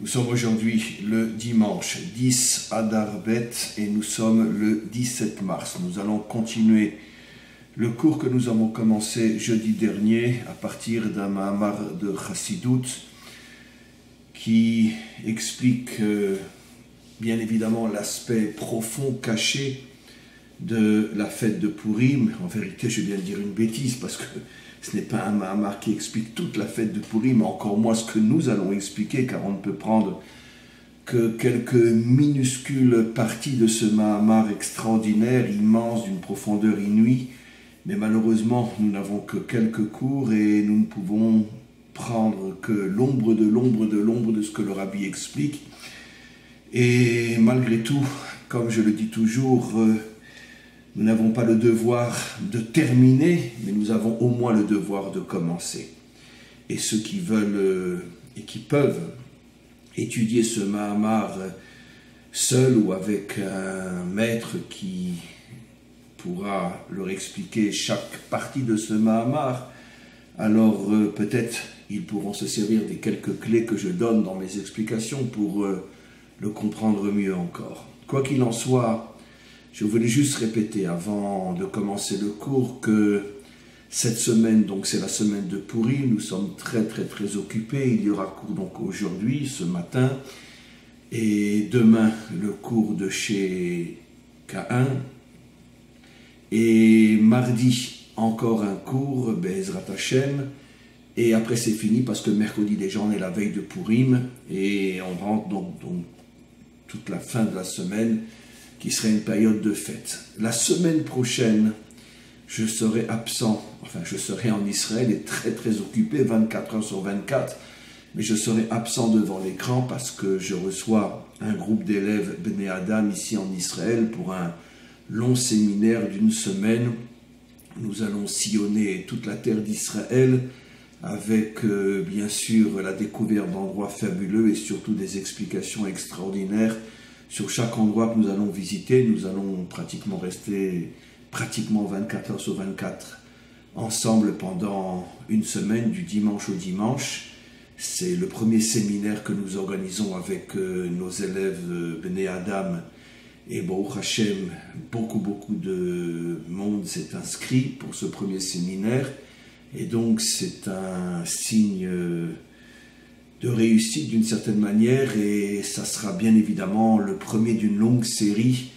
Nous sommes aujourd'hui le dimanche 10 Adar Bet et nous sommes le 17 mars. Nous allons continuer le cours que nous avons commencé jeudi dernier à partir d'un Mahamar de Chassidut qui explique bien évidemment l'aspect profond, caché de la fête de Purim. En vérité, je viens de dire une bêtise parce que ce n'est pas un Mahamar qui explique toute la fête de Purim, encore moins ce que nous allons expliquer, car on ne peut prendre que quelques minuscules parties de ce Mahamar extraordinaire, immense, d'une profondeur inouïe. Mais malheureusement, nous n'avons que quelques cours et nous ne pouvons prendre que l'ombre de ce que le Rabbi explique. Et malgré tout, comme je le dis toujours, nous n'avons pas le devoir de terminer, mais nous avons au moins le devoir de commencer. Et ceux qui veulent et qui peuvent étudier ce Mahamar seul ou avec un maître qui pourra leur expliquer chaque partie de ce Mahamar, alors peut-être ils pourront se servir des quelques clés que je donne dans mes explications pour le comprendre mieux encore. Quoi qu'il en soit, je voulais juste répéter avant de commencer le cours que cette semaine, donc c'est la semaine de Purim, nous sommes très occupés. Il y aura cours donc aujourd'hui, ce matin, et demain le cours de chez K1, et mardi encore un cours, Be'ezrat Hashem, et après c'est fini parce que mercredi déjà on est la veille de Purim, et on rentre donc toute la fin de la semaine, qui serait une période de fête. La semaine prochaine, je serai absent, je serai en Israël et très occupé, 24 heures sur 24, mais je serai absent devant l'écran parce que je reçois un groupe d'élèves Bnei Adam ici en Israël pour un long séminaire d'une semaine. Nous allons sillonner toute la terre d'Israël avec bien sûr la découverte d'endroits fabuleux et surtout des explications extraordinaires. Sur chaque endroit que nous allons visiter, nous allons pratiquement rester 24 heures sur 24 ensemble pendant une semaine, du dimanche au dimanche. C'est le premier séminaire que nous organisons avec nos élèves Bnei Adam. Et Baruch Hashem, beaucoup de monde s'est inscrit pour ce premier séminaire. Et donc c'est un signe de réussite d'une certaine manière, et ça sera bien évidemment le premier d'une longue série,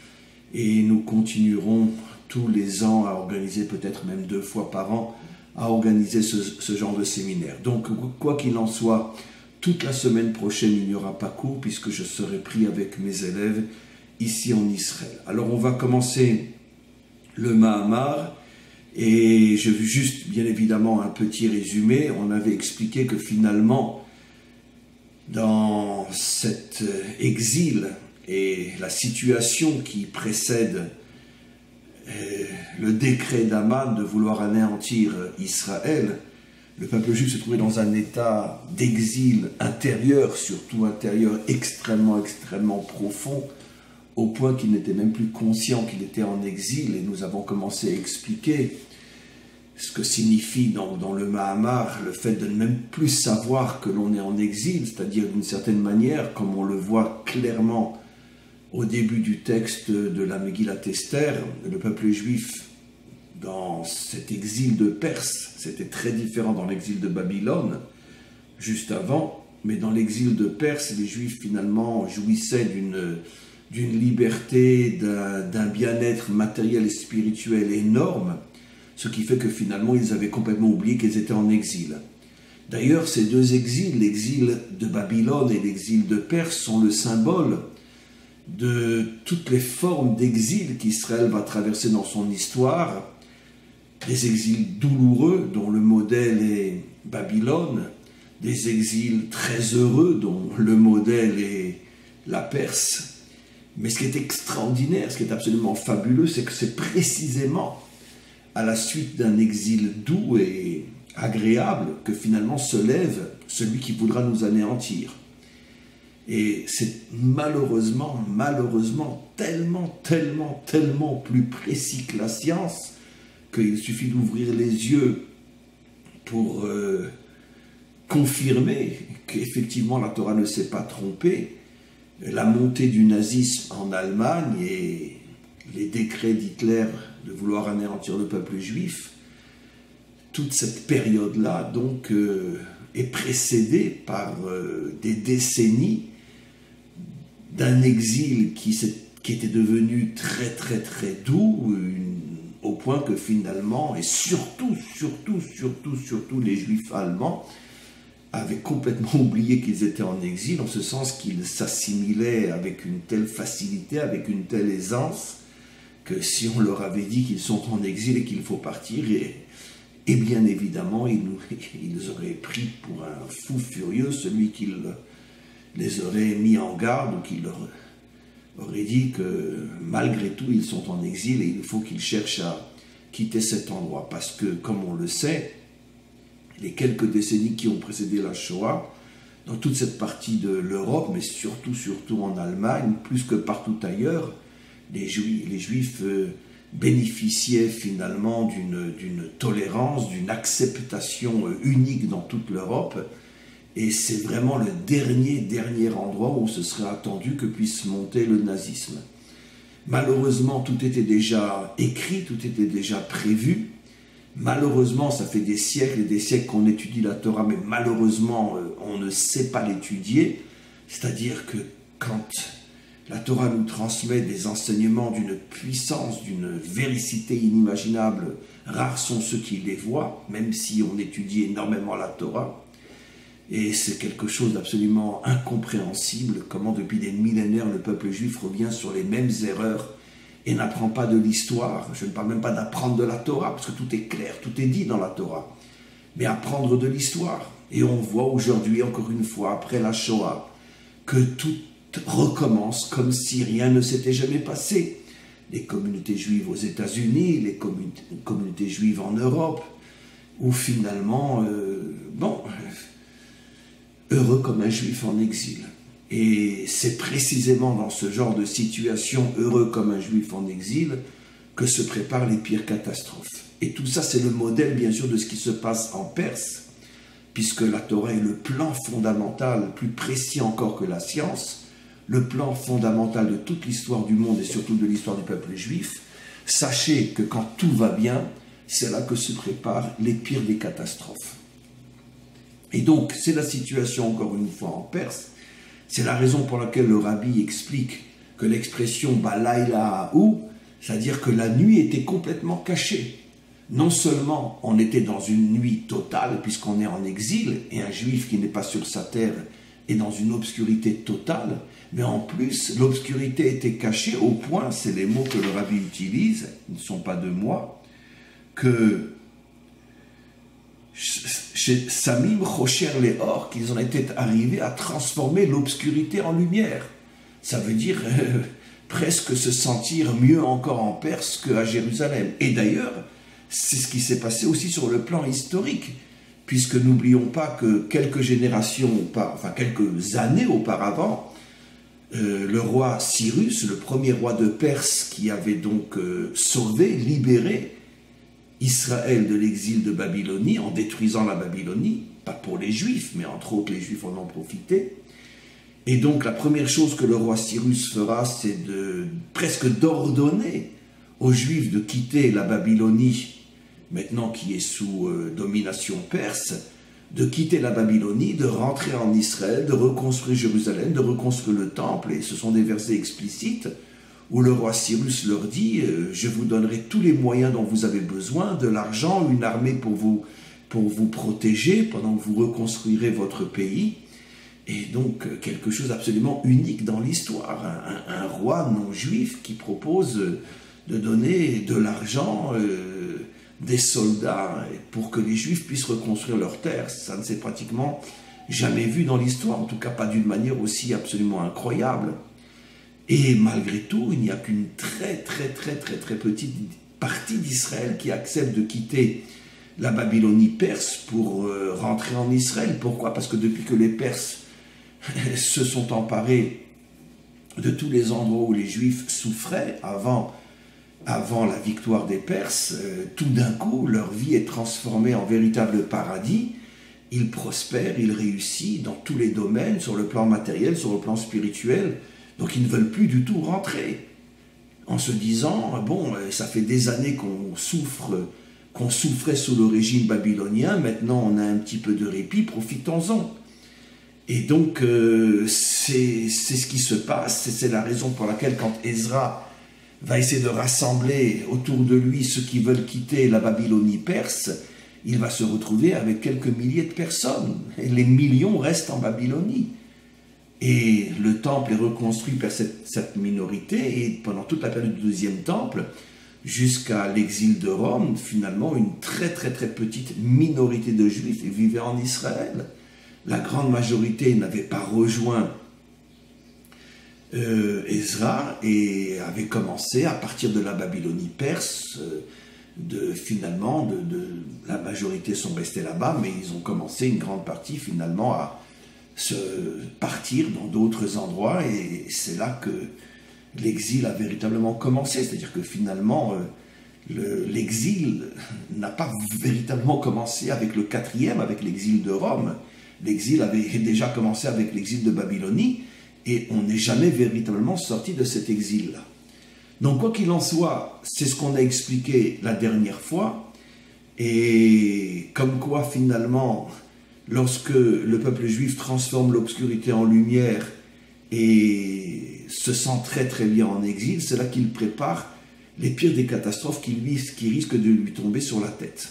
et nous continuerons tous les ans à organiser, peut-être même 2 fois par an, à organiser ce genre de séminaire. Donc quoi qu'il en soit, toute la semaine prochaine il n'y aura pas cours puisque je serai pris avec mes élèves ici en Israël. Alors on va commencer le Mahamar, et je veux juste bien évidemment un petit résumé. On avait expliqué que finalement, dans cet exil et la situation qui précède le décret d'Aman de vouloir anéantir Israël, le peuple juif se trouvait dans un état d'exil intérieur, surtout intérieur extrêmement profond, au point qu'il n'était même plus conscient qu'il était en exil. Et nous avons commencé à expliquer ce que signifie dans le Mahamar le fait de ne même plus savoir que l'on est en exil, c'est-à-dire d'une certaine manière, comme on le voit clairement au début du texte de la Megillat Esther, le peuple juif dans cet exil de Perse, c'était très différent dans l'exil de Babylone, juste avant, mais dans l'exil de Perse, les Juifs finalement jouissaient d'une liberté, d'un bien-être matériel et spirituel énorme, ce qui fait que finalement ils avaient complètement oublié qu'ils étaient en exil. D'ailleurs, ces 2 exils, l'exil de Babylone et l'exil de Perse, sont le symbole de toutes les formes d'exil qu'Israël va traverser dans son histoire, des exils douloureux dont le modèle est Babylone, des exils très heureux dont le modèle est la Perse. Mais ce qui est extraordinaire, ce qui est absolument fabuleux, c'est que c'est précisément à la suite d'un exil doux et agréable que finalement se lève celui qui voudra nous anéantir. Et c'est malheureusement tellement plus précis que la science qu'il suffit d'ouvrir les yeux pour confirmer donc, effectivement, la Torah ne s'est pas trompée. La montée du nazisme en Allemagne et les décrets d'Hitler de vouloir anéantir le peuple juif, toute cette période-là, donc, est précédée par des décennies d'un exil qui était devenu très, très, très doux, au point que finalement, et surtout les Juifs allemands, avaient complètement oublié qu'ils étaient en exil, en ce sens qu'ils s'assimilaient avec une telle facilité, avec une telle aisance, que si on leur avait dit qu'ils sont en exil et qu'il faut partir, et bien évidemment, ils auraient pris pour un fou furieux celui qui les aurait mis en garde, ou qui leur aurait dit que malgré tout, ils sont en exil et il faut qu'ils cherchent à quitter cet endroit. Parce que, comme on le sait, les quelques décennies qui ont précédé la Shoah, dans toute cette partie de l'Europe, mais surtout en Allemagne, plus que partout ailleurs, les Juifs bénéficiaient finalement d'une tolérance, d'une acceptation unique dans toute l'Europe. Et c'est vraiment le dernier endroit où ce serait attendu que puisse monter le nazisme. Malheureusement, tout était déjà écrit, tout était déjà prévu. Malheureusement, ça fait des siècles et des siècles qu'on étudie la Torah, mais malheureusement, on ne sait pas l'étudier. C'est-à-dire que quand la Torah nous transmet des enseignements d'une puissance, d'une véracité inimaginable, rares sont ceux qui les voient, même si on étudie énormément la Torah. Et c'est quelque chose d'absolument incompréhensible, comment depuis des millénaires le peuple juif revient sur les mêmes erreurs et n'apprend pas de l'histoire. Je ne parle même pas d'apprendre de la Torah, parce que tout est clair, tout est dit dans la Torah, mais apprendre de l'histoire. Et on voit aujourd'hui, encore une fois, après la Shoah, que tout recommence comme si rien ne s'était jamais passé. Les communautés juives aux États-Unis, les communautés juives en Europe, où finalement, heureux comme un juif en exil. Et c'est précisément dans ce genre de situation, heureux comme un juif en exil, que se préparent les pires catastrophes. Et tout ça, c'est le modèle, bien sûr, de ce qui se passe en Perse, puisque la Torah est le plan fondamental, plus précis encore que la science, le plan fondamental de toute l'histoire du monde et surtout de l'histoire du peuple juif. Sachez que quand tout va bien, c'est là que se préparent les pires des catastrophes. Et donc, c'est la situation, encore une fois, en Perse. C'est la raison pour laquelle le rabbi explique que l'expression « balayla ha'u », c'est-à-dire que la nuit était complètement cachée. Non seulement on était dans une nuit totale, puisqu'on est en exil, et un juif qui n'est pas sur sa terre est dans une obscurité totale, mais en plus, l'obscurité était cachée au point, c'est les mots que le rabbi utilise, ils ne sont pas de moi, que chez Samim Rocher Léor, qu'ils en étaient arrivés à transformer l'obscurité en lumière. Ça veut dire presque se sentir mieux encore en Perse qu'à Jérusalem. Et d'ailleurs, c'est ce qui s'est passé aussi sur le plan historique, puisque n'oublions pas que quelques années auparavant, le roi Cyrus, le premier roi de Perse qui avait donc sauvé, libéré Israël de l'exil de Babylonie en détruisant la Babylonie, pas pour les Juifs, mais entre autres les Juifs en ont profité. Et donc la première chose que le roi Cyrus fera, c'est presque d'ordonner aux Juifs de quitter la Babylonie, maintenant qui est sous domination perse, de quitter la Babylonie, de rentrer en Israël, de reconstruire Jérusalem, de reconstruire le temple, et ce sont des versets explicites, où le roi Cyrus leur dit « Je vous donnerai tous les moyens dont vous avez besoin, de l'argent, une armée pour vous protéger pendant que vous reconstruirez votre pays. » Et donc, quelque chose d'absolument unique dans l'histoire. Un roi non-juif qui propose de donner de l'argent, des soldats, pour que les Juifs puissent reconstruire leur terre. Ça ne s'est pratiquement jamais vu dans l'histoire, en tout cas pas d'une manière aussi absolument incroyable. Et malgré tout, il n'y a qu'une très petite partie d'Israël qui accepte de quitter la Babylonie perse pour rentrer en Israël. Pourquoi? Parce que depuis que les Perses se sont emparés de tous les endroits où les Juifs souffraient avant la victoire des Perses, tout d'un coup, leur vie est transformée en véritable paradis. il prospère, il réussit dans tous les domaines, sur le plan matériel, sur le plan spirituel. Donc ils ne veulent plus du tout rentrer, en se disant, bon, ça fait des années qu'on souffrait sous le régime babylonien, maintenant on a un petit peu de répit, profitons-en. Et donc c'est ce qui se passe, c'est la raison pour laquelle quand Ezra va essayer de rassembler autour de lui ceux qui veulent quitter la Babylonie perse, il va se retrouver avec quelques milliers de personnes. Et les millions restent en Babylonie. Et le temple est reconstruit par cette minorité, et pendant toute la période du deuxième temple, jusqu'à l'exil de Rome, finalement, une très très très petite minorité de Juifs vivaient en Israël. La grande majorité n'avait pas rejoint Ezra et avait commencé à partir de la Babylonie perse, la majorité sont restés là-bas, mais ils ont commencé une grande partie finalement à se partir dans d'autres endroits, et c'est là que l'exil a véritablement commencé. C'est-à-dire que finalement l'exil n'a pas véritablement commencé avec le 4e, avec l'exil de Rome. L'exil avait déjà commencé avec l'exil de Babylonie, et on n'est jamais véritablement sorti de cet exil-là. Donc quoi qu'il en soit, c'est ce qu'on a expliqué la dernière fois, et comme quoi finalement, lorsque le peuple juif transforme l'obscurité en lumière et se sent très très bien en exil, c'est là qu'il prépare les pires des catastrophes qui risquent de lui tomber sur la tête.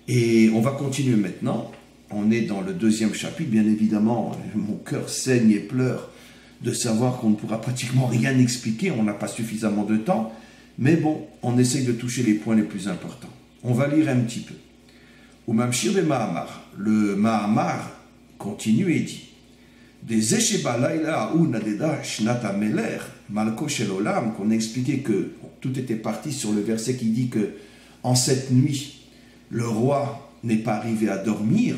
Et on va continuer maintenant. On est dans le 2e chapitre. Bien évidemment, mon cœur saigne et pleure de savoir qu'on ne pourra pratiquement rien expliquer, on n'a pas suffisamment de temps, mais bon, on essaye de toucher les points les plus importants. On va lire un petit peu. Ou Mamshir de Mahamar, le Mahamar continue et dit, des Eshebalaïla ou Nadeda Shnata Meler, Malko Shelolam, qu'on a expliqué que tout était parti sur le verset qui dit que en cette nuit, le roi n'est pas arrivé à dormir.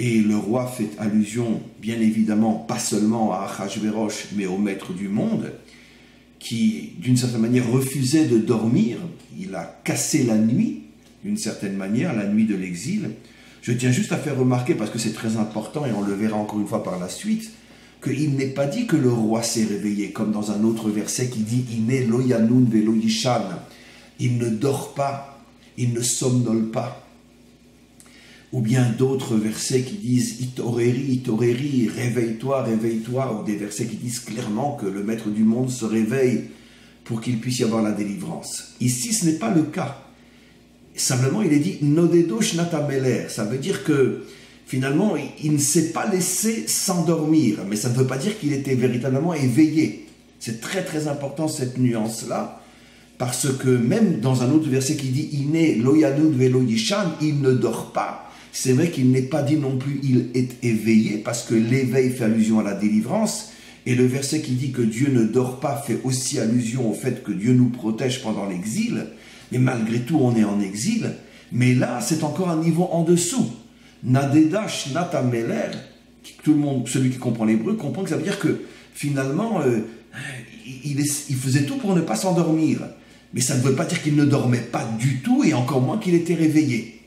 Et le roi fait allusion, bien évidemment, pas seulement à Achashverosh, mais au maître du monde, qui, d'une certaine manière, refusait de dormir. Il a cassé la nuit, d'une certaine manière, la nuit de l'exil. Je tiens juste à faire remarquer, parce que c'est très important, et on le verra encore une fois par la suite, qu'il n'est pas dit que le roi s'est réveillé, comme dans un autre verset qui dit « Iné lo yanun velo yishan ». Il ne dort pas, il ne somnole pas. Ou bien d'autres versets qui disent « Itoreri, itoreri, réveille-toi, réveille-toi », ou des versets qui disent clairement que le maître du monde se réveille pour qu'il puisse y avoir la délivrance. Ici, ce n'est pas le cas. Simplement, il est dit « Nodedo shnata meler », ça veut dire que finalement, il ne s'est pas laissé s'endormir, mais ça ne veut pas dire qu'il était véritablement éveillé. C'est très très important cette nuance-là, parce que même dans un autre verset qui dit « Iné lo yanud velo yishan », il ne dort pas. C'est vrai qu'il n'est pas dit non plus « il est éveillé », parce que l'éveil fait allusion à la délivrance, et le verset qui dit que Dieu ne dort pas fait aussi allusion au fait que Dieu nous protège pendant l'exil, mais malgré tout on est en exil, mais là c'est encore un niveau en dessous. Nadeda Shnata Meler, tout le monde, celui qui comprend l'hébreu, comprend que ça veut dire que finalement il faisait tout pour ne pas s'endormir, mais ça ne veut pas dire qu'il ne dormait pas du tout, et encore moins qu'il était réveillé.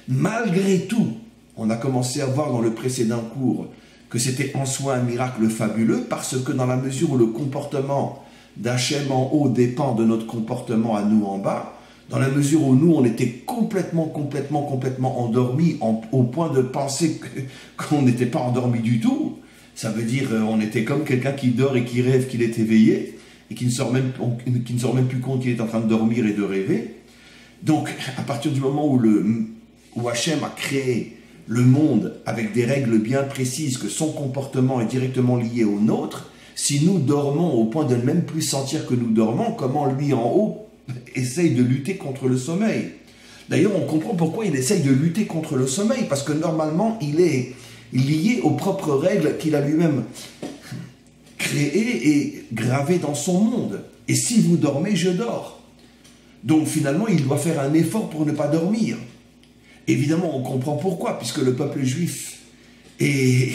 Malgré tout, on a commencé à voir dans le précédent cours que c'était en soi un miracle fabuleux, parce que dans la mesure où le comportement d'Hachem en haut dépend de notre comportement à nous en bas, dans la mesure où nous on était complètement endormis au point de penser qu'on n'était pas endormi du tout, ça veut dire on était comme quelqu'un qui dort et qui rêve qu'il est éveillé et qui ne se rend même plus compte qu'il est en train de dormir et de rêver. Donc à partir du moment où Hachem a créé le monde avec des règles bien précises, que son comportement est directement lié au nôtre, si nous dormons au point de ne même plus sentir que nous dormons, comment lui en haut essaye de lutter contre le sommeil? D'ailleurs, on comprend pourquoi il essaye de lutter contre le sommeil, parce que normalement, il est lié aux propres règles qu'il a lui-même créées et gravées dans son monde. Et si vous dormez, je dors. Donc finalement, il doit faire un effort pour ne pas dormir. Évidemment, on comprend pourquoi, puisque le peuple juif est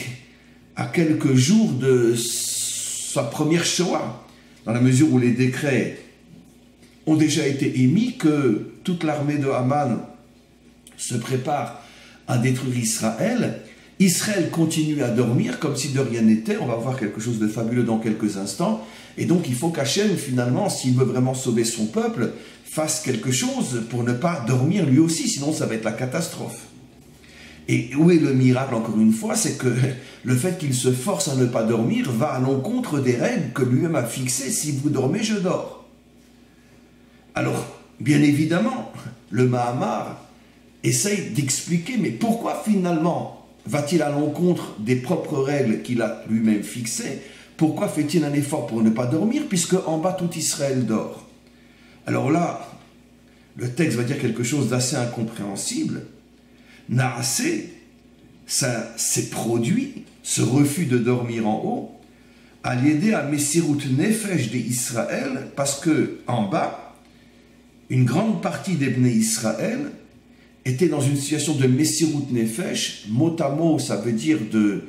à quelques jours de sa première Shoah, dans la mesure où les décrets ont déjà été émis, que toute l'armée de Haman se prépare à détruire Israël. Israël continue à dormir comme si de rien n'était. On va voir quelque chose de fabuleux dans quelques instants. Et donc il faut qu'Hachem, finalement, s'il veut vraiment sauver son peuple, fasse quelque chose pour ne pas dormir lui aussi, sinon ça va être la catastrophe. Et où est le miracle, encore une fois? C'est que le fait qu'il se force à ne pas dormir va à l'encontre des règles que lui-même a fixées. Si vous dormez, je dors. Alors, bien évidemment, le Mahamar essaye d'expliquer, mais pourquoi finalement va-t-il à l'encontre des propres règles qu'il a lui-même fixées? Pourquoi fait-il un effort pour ne pas dormir, puisque en bas tout Israël dort? Alors là, le texte va dire quelque chose d'assez incompréhensible. Naasé, ça s'est produit, ce refus de dormir en haut, à l'aider à Messirut Nefesh d'Israël, parce que en bas, une grande partie des Bnei Israël était dans une situation de Messirut Nefesh, mot à mot, ça veut dire de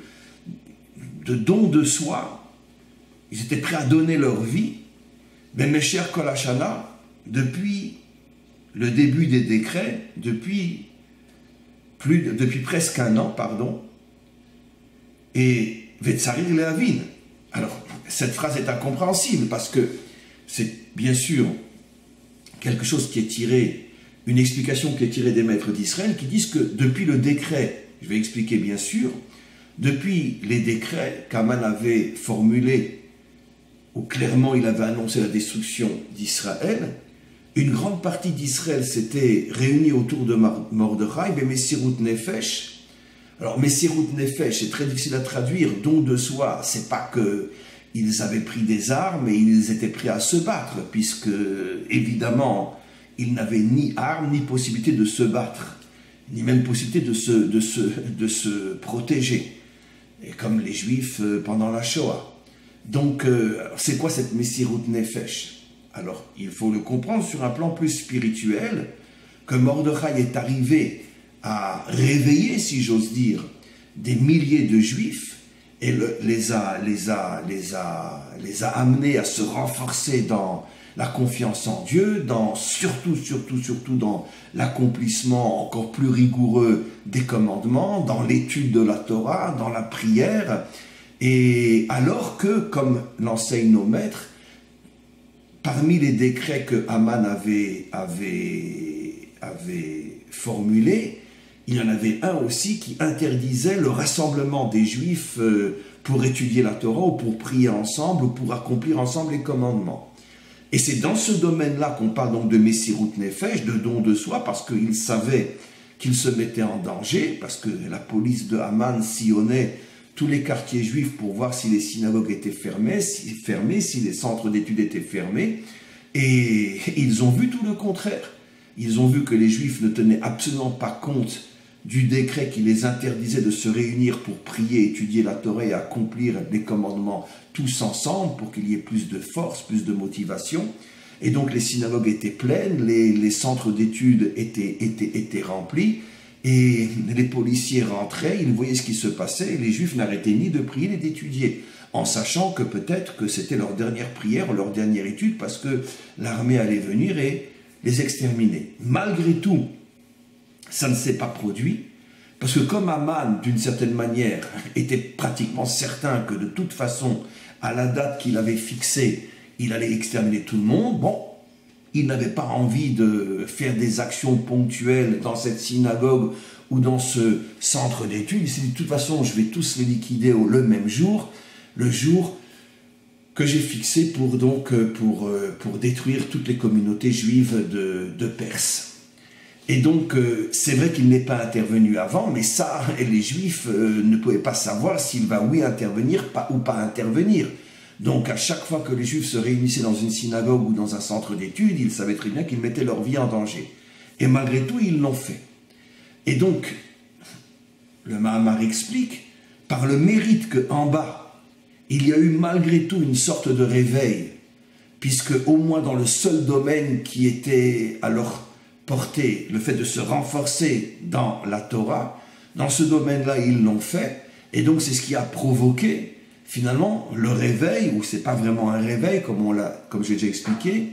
don de soi. Ils étaient prêts à donner leur vie. Mais mes chers Kol Hashana, depuis le début des décrets, depuis presque un an, et Vetsarir Lehavin. Alors, cette phrase est incompréhensible parce que c'est bien sûr quelque chose qui est tiré, une explication qui est tirée des maîtres d'Israël qui disent que depuis le décret, je vais expliquer bien sûr, depuis les décrets qu'Aman avait formulés, où clairement il avait annoncé la destruction d'Israël, une grande partie d'Israël s'était réunie autour de Mordechai, mais Messirut Nefesh. Alors Messirut Nefesh, c'est très difficile à traduire, don de soi, c'est pas qu'ils avaient pris des armes et ils étaient prêts à se battre, puisque évidemment, ils n'avaient ni armes, ni possibilité de se battre, ni même possibilité de se protéger, et comme les Juifs pendant la Shoah. Donc, c'est quoi cette Messirut Nefesh? Alors, il faut le comprendre sur un plan plus spirituel, que Mordechai est arrivé à réveiller, si j'ose dire, des milliers de Juifs et les a amenés à se renforcer dans la confiance en Dieu, surtout dans l'accomplissement encore plus rigoureux des commandements, dans l'étude de la Torah, dans la prière. Et alors que, comme l'enseignent nos maîtres, parmi les décrets que Haman avait formulés, il y en avait un aussi qui interdisait le rassemblement des Juifs pour étudier la Torah ou pour prier ensemble ou pour accomplir ensemble les commandements. Et c'est dans ce domaine-là qu'on parle donc de Messirut Nefesh, de don de soi, parce qu'il savait qu'il se mettait en danger, parce que la police de Haman sillonnait tous les quartiers juifs pour voir si les synagogues étaient fermées, si les centres d'études étaient fermés, et ils ont vu tout le contraire. Ils ont vu que les Juifs ne tenaient absolument pas compte du décret qui les interdisait de se réunir pour prier, étudier la Torah et accomplir les commandements tous ensemble pour qu'il y ait plus de force, plus de motivation. Et donc les synagogues étaient pleines, les centres d'études étaient remplis, et les policiers rentraient, ils voyaient ce qui se passait, et les Juifs n'arrêtaient ni de prier ni d'étudier, en sachant que peut-être que c'était leur dernière prière ou leur dernière étude, parce que l'armée allait venir et les exterminer. Malgré tout, ça ne s'est pas produit, parce que comme Haman, d'une certaine manière, était pratiquement certain que de toute façon, à la date qu'il avait fixée, il allait exterminer tout le monde, bon, il n'avait pas envie de faire des actions ponctuelles dans cette synagogue ou dans ce centre d'études. Il s'est dit, de toute façon, je vais tous les liquider le même jour, le jour que j'ai fixé pour détruire toutes les communautés juives de Perse. Et donc, c'est vrai qu'il n'est pas intervenu avant, mais ça, les Juifs ne pouvaient pas savoir s'il va, oui, intervenir ou pas intervenir. Donc, à chaque fois que les Juifs se réunissaient dans une synagogue ou dans un centre d'études, ils savaient très bien qu'ils mettaient leur vie en danger. Et malgré tout, ils l'ont fait. Et donc, le Mahamar explique, par le mérite qu'en bas, il y a eu malgré tout une sorte de réveil, puisque au moins dans le seul domaine qui était à leur portée, le fait de se renforcer dans la Torah, dans ce domaine-là, ils l'ont fait, et donc c'est ce qui a provoqué finalement le réveil, ou c'est pas vraiment un réveil comme j'ai déjà expliqué,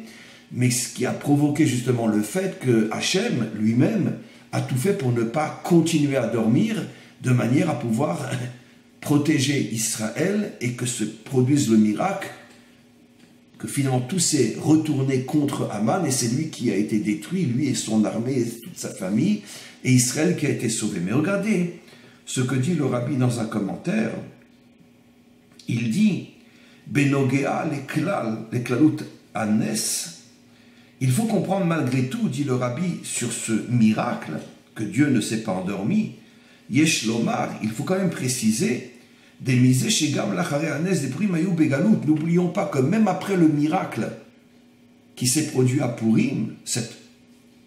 mais ce qui a provoqué justement le fait que Hachem lui-même a tout fait pour ne pas continuer à dormir, de manière à pouvoir protéger Israël et que se produise le miracle, que finalement tout s'est retourné contre Aman et c'est lui qui a été détruit, lui et son armée et toute sa famille, et Israël qui a été sauvé. Mais regardez ce que dit le rabbi dans un commentaire. Il dit Benogea les klalut anes. Il faut comprendre malgré tout, dit le rabbi, sur ce miracle, que Dieu ne s'est pas endormi. Yesh lomar, il faut quand même préciser, des misé shegam lachare anes des primayou begalut. N'oublions pas que même après le miracle qui s'est produit à Purim, cette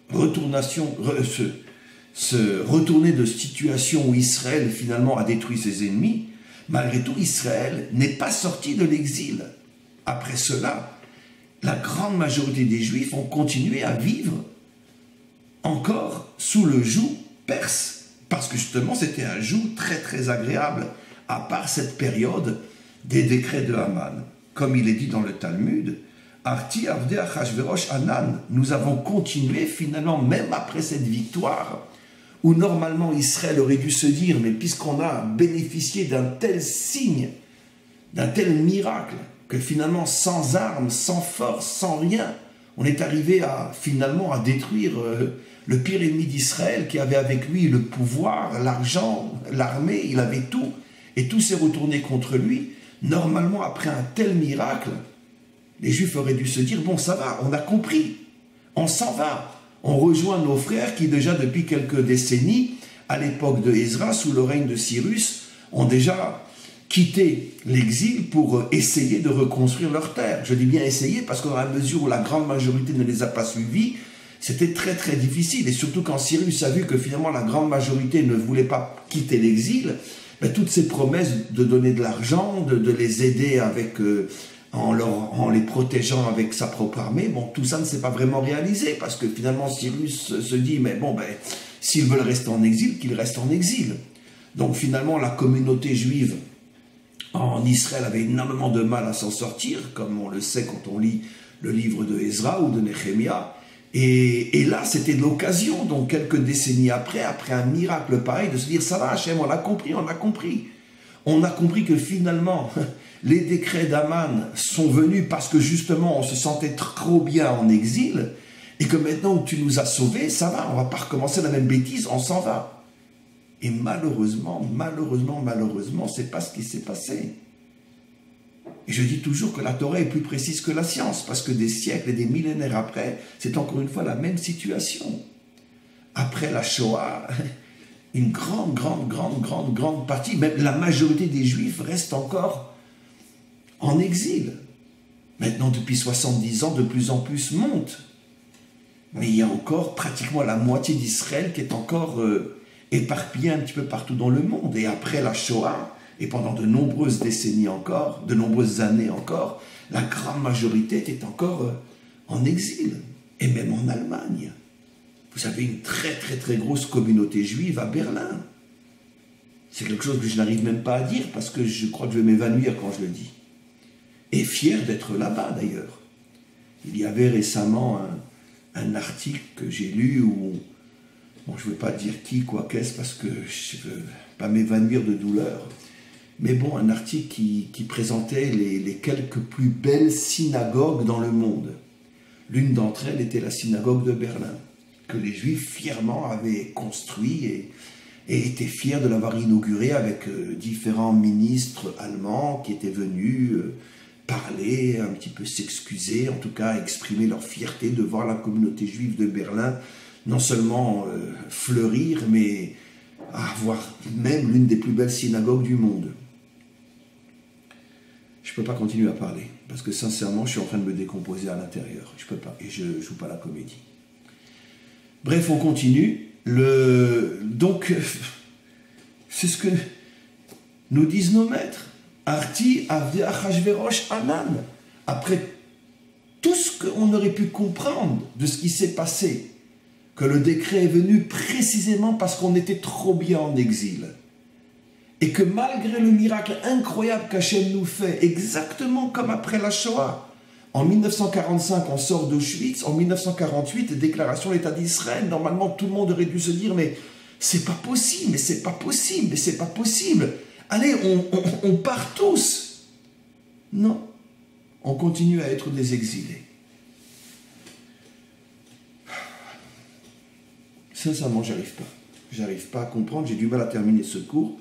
retournation, ce retourner de situation où Israël finalement a détruit ses ennemis, malgré tout Israël n'est pas sorti de l'exil. Après cela, la grande majorité des Juifs ont continué à vivre encore sous le joug perse, parce que justement c'était un joug très très agréable, à part cette période des décrets de Haman. Comme il est dit dans le Talmud, Arti Avdei Achashverosh Anan, nous avons continué finalement, même après cette victoire, où normalement Israël aurait dû se dire, mais puisqu'on a bénéficié d'un tel signe, d'un tel miracle, que finalement sans armes, sans force, sans rien, on est arrivé finalement à détruire le pire ennemi d'Israël qui avait avec lui le pouvoir, l'argent, l'armée, il avait tout, et tout s'est retourné contre lui. Normalement, après un tel miracle, les Juifs auraient dû se dire, bon ça va, on a compris, on s'en va. On rejoint nos frères qui déjà depuis quelques décennies, à l'époque de Ezra, sous le règne de Cyrus, ont déjà quitté l'exil pour essayer de reconstruire leur terre. Je dis bien essayer parce que dans la mesure où la grande majorité ne les a pas suivis, c'était très très difficile. Et surtout quand Cyrus a vu que finalement la grande majorité ne voulait pas quitter l'exil, toutes ces promesses de donner de l'argent, de les aider avec... En les protégeant avec sa propre armée, bon, tout ça ne s'est pas vraiment réalisé, parce que finalement Cyrus se dit, mais bon, s'ils veulent rester en exil, qu'ils restent en exil. Donc finalement, la communauté juive en Israël avait énormément de mal à s'en sortir, comme on le sait quand on lit le livre de Ezra ou de Néhémia. Et là, c'était l'occasion, donc quelques décennies après un miracle pareil, de se dire, ça va Hachem, on a compris, on a compris. On a compris que finalement... Les décrets d'Aman sont venus parce que justement on se sentait trop bien en exil et que maintenant que tu nous as sauvés, ça va, on ne va pas recommencer la même bêtise, on s'en va. Et malheureusement, c'est pas ce qui s'est passé. Et je dis toujours que la Torah est plus précise que la science parce que des siècles et des millénaires après, c'est encore une fois la même situation. Après la Shoah, une grande partie, même la majorité des Juifs restent encore en exil. Maintenant, depuis 70 ans, de plus en plus monte. Mais il y a encore pratiquement la moitié d'Israël qui est encore éparpillée un petit peu partout dans le monde. Et après la Shoah, et pendant de nombreuses décennies encore, de nombreuses années encore, la grande majorité était encore en exil. Et même en Allemagne. Vous avez une très grosse communauté juive à Berlin. C'est quelque chose que je n'arrive même pas à dire parce que je crois que je vais m'évanouir quand je le dis. Et fier d'être là-bas d'ailleurs. Il y avait récemment un article que j'ai lu où, bon je ne veux pas dire qui, quoi qu'est-ce, parce que je ne veux pas m'évanouir de douleur, mais bon, un article qui présentait les quelques plus belles synagogues dans le monde. L'une d'entre elles était la synagogue de Berlin, que les Juifs fièrement avaient construit et étaient fiers de l'avoir inaugurée avec différents ministres allemands qui étaient venus... parler, un petit peu s'excuser, en tout cas exprimer leur fierté de voir la communauté juive de Berlin non seulement fleurir, mais avoir même l'une des plus belles synagogues du monde. Je ne peux pas continuer à parler, parce que sincèrement, je suis en train de me décomposer à l'intérieur. Je ne peux pas, et je ne joue pas la comédie. Bref, on continue. Donc, c'est ce que nous disent nos maîtres. Arti Avdei Achashverosh Anan. Après tout ce qu'on aurait pu comprendre de ce qui s'est passé, que le décret est venu précisément parce qu'on était trop bien en exil, et que malgré le miracle incroyable qu'Hachem nous fait, exactement comme après la Shoah, En 1945, on sort d'Auschwitz. En 1948, déclaration de l'État d'Israël. Normalement, tout le monde aurait dû se dire, mais c'est pas possible, mais c'est pas possible, mais c'est pas possible. Allez, on part tous. Non, on continue à être des exilés. Sincèrement, j'arrive pas. J'arrive pas à comprendre, j'ai du mal à terminer ce cours.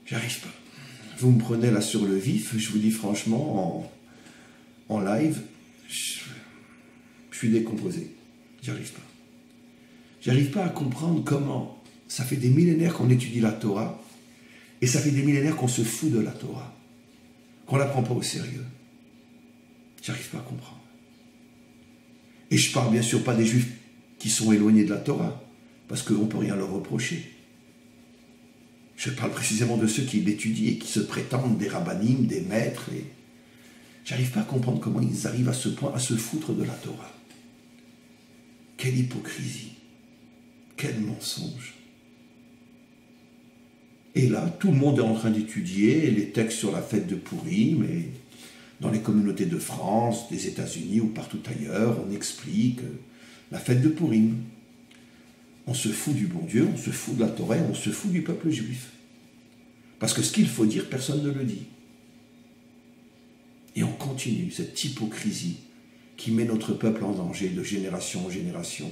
J'arrive pas. Vous me prenez là sur le vif, je vous dis franchement, en live, je suis décomposé. J'arrive pas. J'arrive pas à comprendre comment ça fait des millénaires qu'on étudie la Torah et ça fait des millénaires qu'on se fout de la Torah, qu'on la prend pas au sérieux. J'arrive pas à comprendre. Et je parle bien sûr pas des Juifs qui sont éloignés de la Torah, parce qu'on ne peut rien leur reprocher. Je parle précisément de ceux qui l'étudient et qui se prétendent des rabbinim, des maîtres. Et j'arrive pas à comprendre comment ils arrivent à ce point à se foutre de la Torah. Quelle hypocrisie, quel mensonge. Et là, tout le monde est en train d'étudier les textes sur la fête de Pourim, et dans les communautés de France, des États-Unis ou partout ailleurs, on explique la fête de Pourim. On se fout du bon Dieu, on se fout de la Torah, on se fout du peuple juif. Parce que ce qu'il faut dire, personne ne le dit. Et on continue cette hypocrisie qui met notre peuple en danger de génération en génération.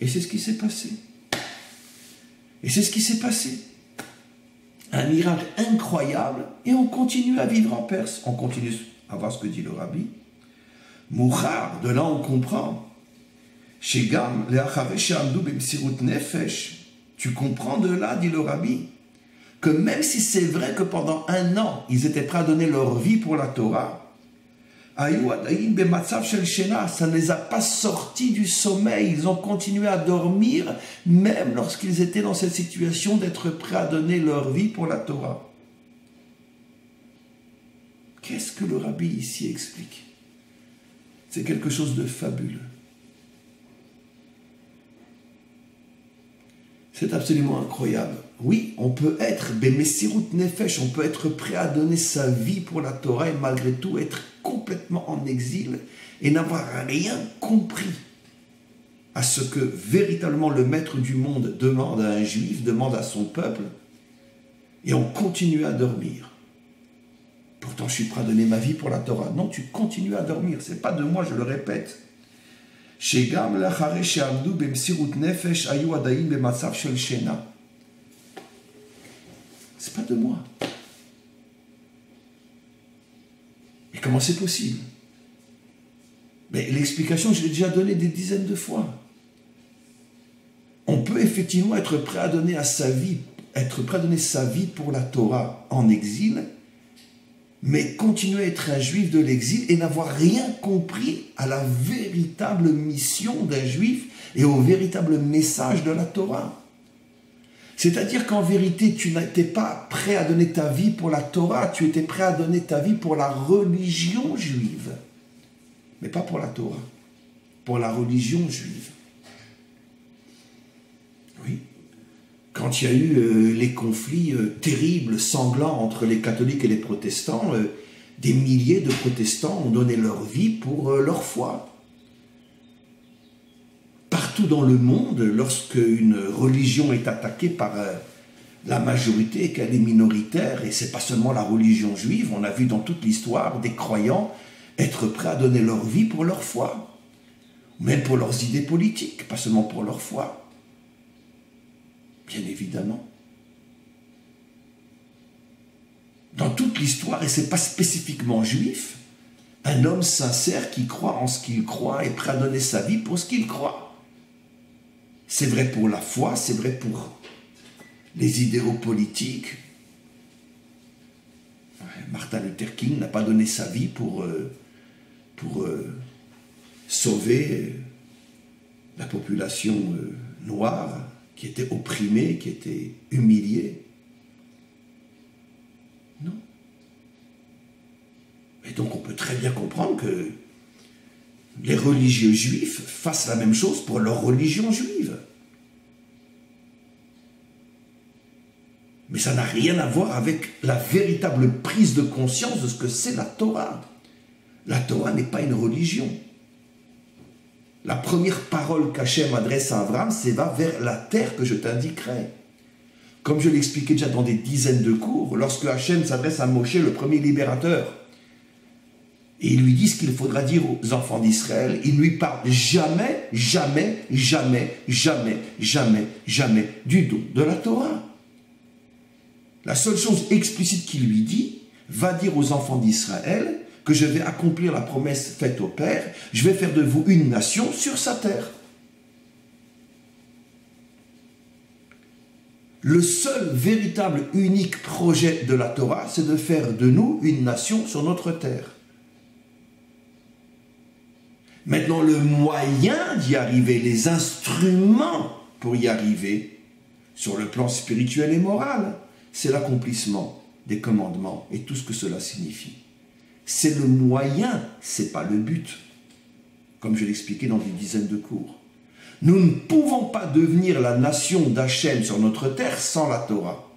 Et c'est ce qui s'est passé. Et c'est ce qui s'est passé. Un miracle incroyable, et on continue à vivre en Perse. On continue à voir ce que dit le rabbi. Mouchar, de là on comprend. Shegam, nefesh. Tu comprends de là, dit le rabbi, que même si c'est vrai que pendant 1 an, ils étaient prêts à donner leur vie pour la Torah, ça ne les a pas sortis du sommeil. Ils ont continué à dormir, même lorsqu'ils étaient dans cette situation d'être prêts à donner leur vie pour la Torah. Qu'est-ce que le rabbi ici explique? C'est quelque chose de fabuleux. C'est absolument incroyable. Oui, on peut être Bemessirut Nefesh, on peut être prêt à donner sa vie pour la Torah et malgré tout être complètement en exil et n'avoir rien compris à ce que véritablement le maître du monde demande à un juif, demande à son peuple, et on continue à dormir. Pourtant, je suis prêt à donner ma vie pour la Torah. Non, tu continues à dormir. Ce n'est pas de moi, je le répète. Shegam lachare she'amdu b'msirut nefesh ayu adaim b'matzav shel shena. C'est pas de moi. Mais comment c'est possible? Mais l'explication, je l'ai déjà donnée des dizaines de fois. On peut effectivement être prêt à donner sa vie pour la Torah en exil, mais continuer à être un juif de l'exil et n'avoir rien compris à la véritable mission d'un juif et au véritable message de la Torah. C'est-à-dire qu'en vérité, tu n'étais pas prêt à donner ta vie pour la Torah, tu étais prêt à donner ta vie pour la religion juive, mais pas pour la Torah, pour la religion juive. Oui. Quand il y a eu les conflits terribles, sanglants entre les catholiques et les protestants, des milliers de protestants ont donné leur vie pour leur foi. Partout dans le monde, lorsque une religion est attaquée par la majorité et qu'elle est minoritaire, et c'est pas seulement la religion juive, on a vu dans toute l'histoire des croyants être prêts à donner leur vie pour leur foi, même pour leurs idées politiques, pas seulement pour leur foi. Bien évidemment. Dans toute l'histoire, et ce n'est pas spécifiquement juif, un homme sincère qui croit en ce qu'il croit est prêt à donner sa vie pour ce qu'il croit. C'est vrai pour la foi, c'est vrai pour les idéaux politiques. Martin Luther King n'a pas donné sa vie pour sauver la population noire qui était opprimée, qui était humiliée. Non. Et donc on peut très bien comprendre que les religieux juifs fassent la même chose pour leur religion juive. Mais ça n'a rien à voir avec la véritable prise de conscience de ce que c'est la Torah. La Torah n'est pas une religion. La première parole qu'Hachem adresse à Abraham, c'est « va vers la terre que je t'indiquerai ». Comme je l'expliquais déjà dans des dizaines de cours, lorsque Hachem s'adresse à Moshe, le premier libérateur, et il lui dit ce qu'il faudra dire aux enfants d'Israël, il ne lui parle jamais, jamais, jamais, jamais, jamais, jamais du don de la Torah. La seule chose explicite qu'il lui dit, va dire aux enfants d'Israël que je vais accomplir la promesse faite au Père, je vais faire de vous une nation sur sa terre. Le seul véritable, unique projet de la Torah, c'est de faire de nous une nation sur notre terre. Maintenant, le moyen d'y arriver, les instruments pour y arriver, sur le plan spirituel et moral, c'est l'accomplissement des commandements et tout ce que cela signifie. C'est le moyen, ce n'est pas le but, comme je l'expliquais dans des dizaines de cours. Nous ne pouvons pas devenir la nation d'Hachem sur notre terre sans la Torah.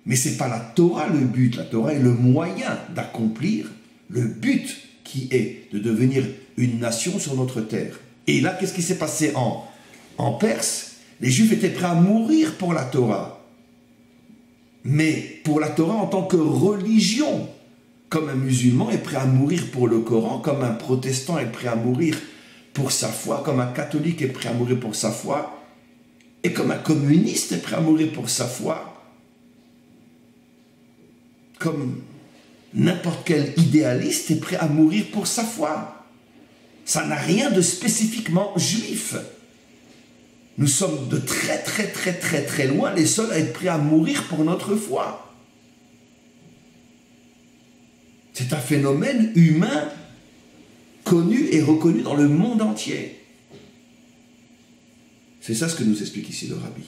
Mais ce n'est pas la Torah le but, la Torah est le moyen d'accomplir le but qui est de devenir une nation sur notre terre. Et là, qu'est-ce qui s'est passé en Perse? Les Juifs étaient prêts à mourir pour la Torah. Mais pour la Torah en tant que religion, comme un musulman est prêt à mourir pour le Coran, comme un protestant est prêt à mourir pour sa foi, comme un catholique est prêt à mourir pour sa foi, et comme un communiste est prêt à mourir pour sa foi, comme n'importe quel idéaliste est prêt à mourir pour sa foi. Ça n'a rien de spécifiquement juif. Nous sommes de très très très très très loin les seuls à être prêts à mourir pour notre foi. C'est un phénomène humain connu et reconnu dans le monde entier. C'est ça ce que nous explique ici le Rabbi.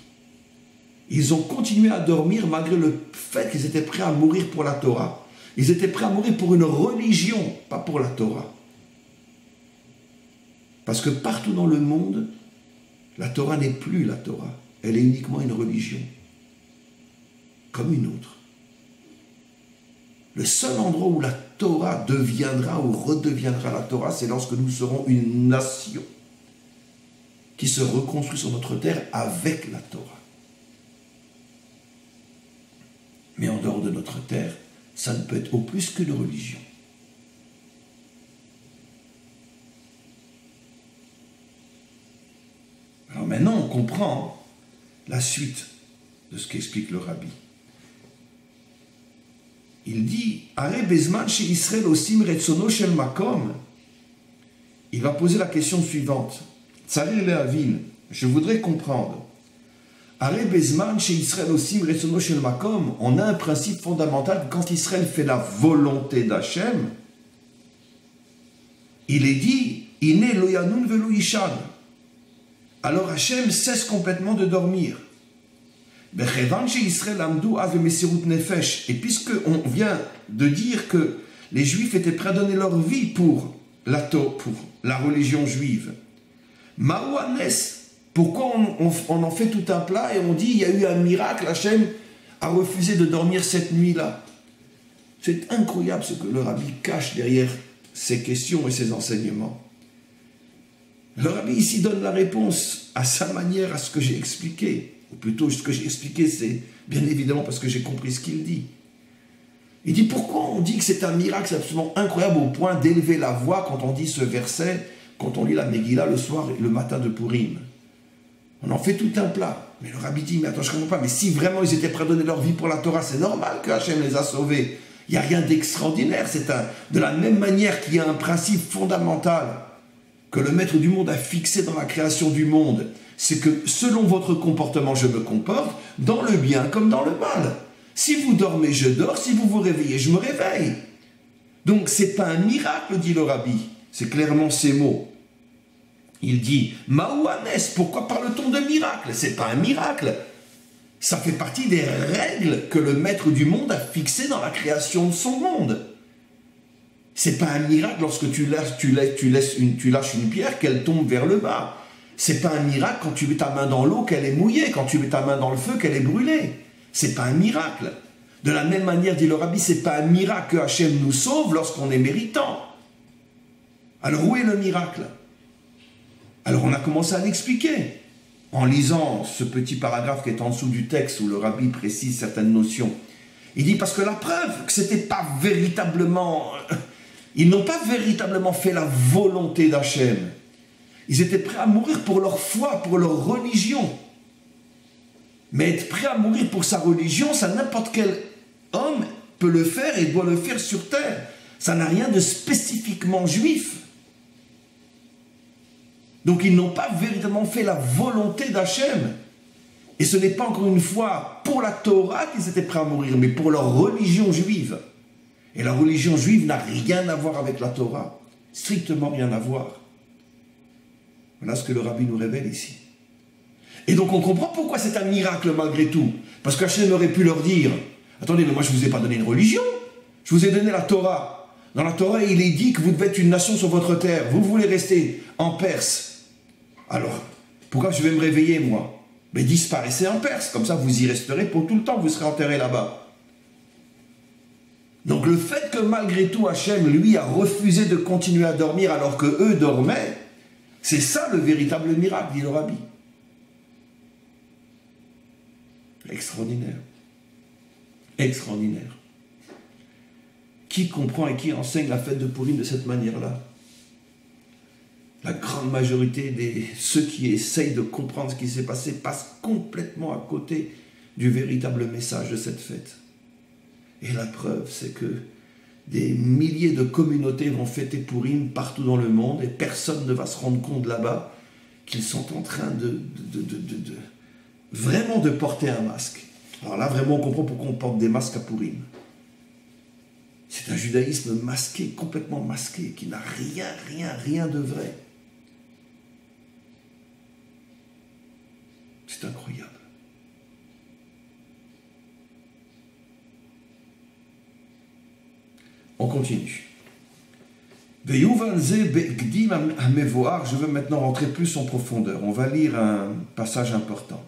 Ils ont continué à dormir malgré le fait qu'ils étaient prêts à mourir pour la Torah. Ils étaient prêts à mourir pour une religion, pas pour la Torah. Parce que partout dans le monde, la Torah n'est plus la Torah. Elle est uniquement une religion, comme une autre. Le seul endroit où la Torah deviendra ou redeviendra la Torah, c'est lorsque nous serons une nation qui se reconstruit sur notre terre avec la Torah. Mais en dehors de notre terre, ça ne peut être au plus qu'une religion. Alors maintenant, on comprend la suite de ce qu'explique le Rabbi. Il dit, Are bezman chez Israël osim retsono shel makom. Il va poser la question suivante. Tsarir lehavin, je voudrais comprendre. Are bezman chez Israël osim retsono shel makom. On a un principe fondamental quand Israël fait la volonté d'Hachem. Il est dit, Ine lo yanun velo yishan. Alors Hachem cesse complètement de dormir. Et puisqu'on vient de dire que les Juifs étaient prêts à donner leur vie pour la religion juive, pourquoi on en fait tout un plat et on dit il y a eu un miracle, Hachem a refusé de dormir cette nuit-là? C'est incroyable ce que le Rabbi cache derrière ces questions et ces enseignements. Le Rabbi ici donne la réponse à sa manière, à ce que j'ai expliqué. Ou plutôt, ce que j'ai expliqué, c'est bien évidemment parce que j'ai compris ce qu'il dit. Il dit, pourquoi on dit que c'est un miracle, c'est absolument incroyable au point d'élever la voix quand on dit ce verset, quand on lit la Megillah le soir et le matin de Purim? On en fait tout un plat. Mais le Rabbi dit, mais attends, je ne comprends pas, mais si vraiment ils étaient prêts à donner leur vie pour la Torah, c'est normal que Hachem les a sauvés. Il n'y a rien d'extraordinaire. De la même manière qu'il y a un principe fondamental que le maître du monde a fixé dans la création du monde, c'est que selon votre comportement, je me comporte, dans le bien comme dans le mal. Si vous dormez, je dors, si vous vous réveillez, je me réveille. Donc, ce n'est pas un miracle, dit le Rabbi. C'est clairement ces mots. Il dit, Maouanes, pourquoi parle-t-on de miracle? Ce n'est pas un miracle. Ça fait partie des règles que le maître du monde a fixées dans la création de son monde. C'est pas un miracle lorsque tu lâches une pierre qu'elle tombe vers le bas. C'est pas un miracle quand tu mets ta main dans l'eau qu'elle est mouillée, quand tu mets ta main dans le feu qu'elle est brûlée. C'est pas un miracle. De la même manière, dit le Rabbi, c'est pas un miracle que Hachem nous sauve lorsqu'on est méritant. Alors où est le miracle? Alors on a commencé à l'expliquer en lisant ce petit paragraphe qui est en dessous du texte où le Rabbi précise certaines notions. Il dit parce que la preuve que c'était pas véritablement... Ils n'ont pas véritablement fait la volonté d'Hachem. Ils étaient prêts à mourir pour leur foi, pour leur religion. Mais être prêt à mourir pour sa religion, ça n'importe quel homme peut le faire et doit le faire sur terre. Ça n'a rien de spécifiquement juif. Donc ils n'ont pas véritablement fait la volonté d'Hachem. Et ce n'est pas encore une fois pour la Torah qu'ils étaient prêts à mourir, mais pour leur religion juive. Et la religion juive n'a rien à voir avec la Torah. Strictement rien à voir. Voilà ce que le Rabbi nous révèle ici. Et donc on comprend pourquoi c'est un miracle malgré tout. Parce qu'Hachem aurait pu leur dire, attendez, mais moi je ne vous ai pas donné une religion, je vous ai donné la Torah. Dans la Torah, il est dit que vous devez être une nation sur votre terre. Vous voulez rester en Perse. Alors, pourquoi je vais me réveiller moi? Mais disparaissez en Perse, comme ça vous y resterez pour tout le temps, vous serez enterrés là-bas. Donc le fait que malgré tout Hachem, lui, a refusé de continuer à dormir alors que eux dormaient, c'est ça le véritable miracle, dit le Rabbi. Extraordinaire. Extraordinaire. Qui comprend et qui enseigne la fête de Purim de cette manière-là? La grande majorité de ceux qui essayent de comprendre ce qui s'est passé passent complètement à côté du véritable message de cette fête. Et la preuve, c'est que des milliers de communautés vont fêter Purim partout dans le monde et personne ne va se rendre compte là-bas qu'ils sont en train vraiment de porter un masque. Alors là, vraiment, on comprend pourquoi on porte des masques à Purim. C'est un judaïsme masqué, complètement masqué, qui n'a rien de vrai. C'est incroyable. On continue. Je veux maintenant rentrer plus en profondeur. On va lire un passage important.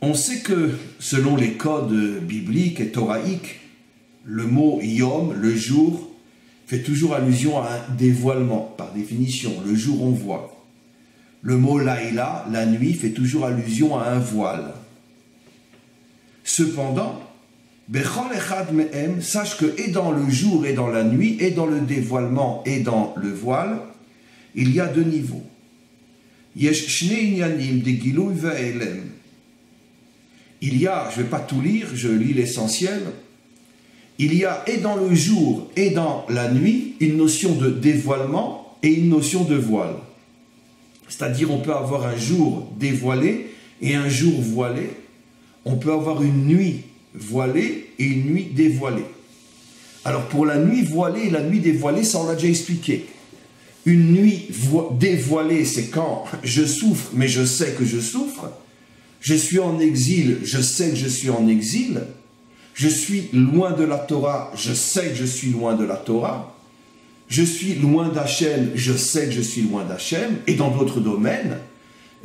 On sait que, selon les codes bibliques et thoraïques, le mot Yom, le jour, fait toujours allusion à un dévoilement, par définition. Le jour, on voit. Le mot Laïla, la nuit, fait toujours allusion à un voile. Cependant, Bechol echad mehem, sache que et dans le jour et dans la nuit, et dans le dévoilement et dans le voile, il y a deux niveaux. Yesh shnei inyanim de giluy ve'elem. Il y a, je ne vais pas tout lire, je lis l'essentiel, il y a et dans le jour et dans la nuit une notion de dévoilement et une notion de voile. C'est-à-dire on peut avoir un jour dévoilé et un jour voilé. On peut avoir une nuit voilée et une nuit dévoilée. Alors pour la nuit voilée et la nuit dévoilée, ça on l'a déjà expliqué. Une nuit dévoilée, c'est quand je souffre, mais je sais que je souffre. Je suis en exil, je sais que je suis en exil. Je suis loin de la Torah, je sais que je suis loin de la Torah. Je suis loin d'Hachem, je sais que je suis loin d'Hachem. Et dans d'autres domaines,